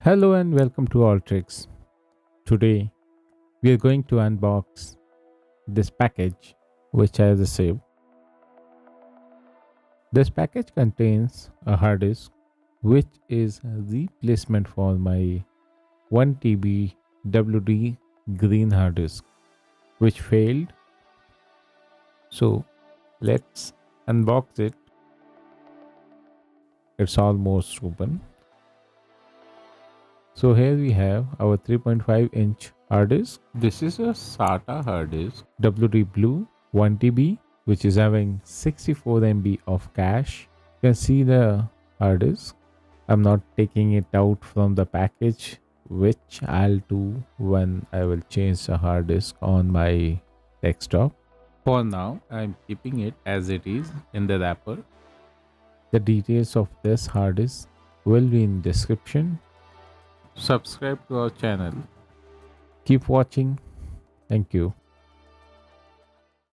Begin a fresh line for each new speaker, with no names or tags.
Hello and welcome to AllTricks. Today we are going to unbox this package which I received. This package contains a hard disk which is a replacement for my 1 TB WD green hard disk which failed. So let's unbox it. It's almost open. So here we have our 3.5-inch hard disk. This is a SATA hard disk, WD Blue 1 TB, which is having 64 MB of cache. You can see the hard disk. I'm not taking it out from the package, which I'll do when I will change the hard disk on my desktop. For now, I'm keeping it as it is in the wrapper. The details of this hard disk will be in description. Subscribe to our channel. Keep watching. Thank you.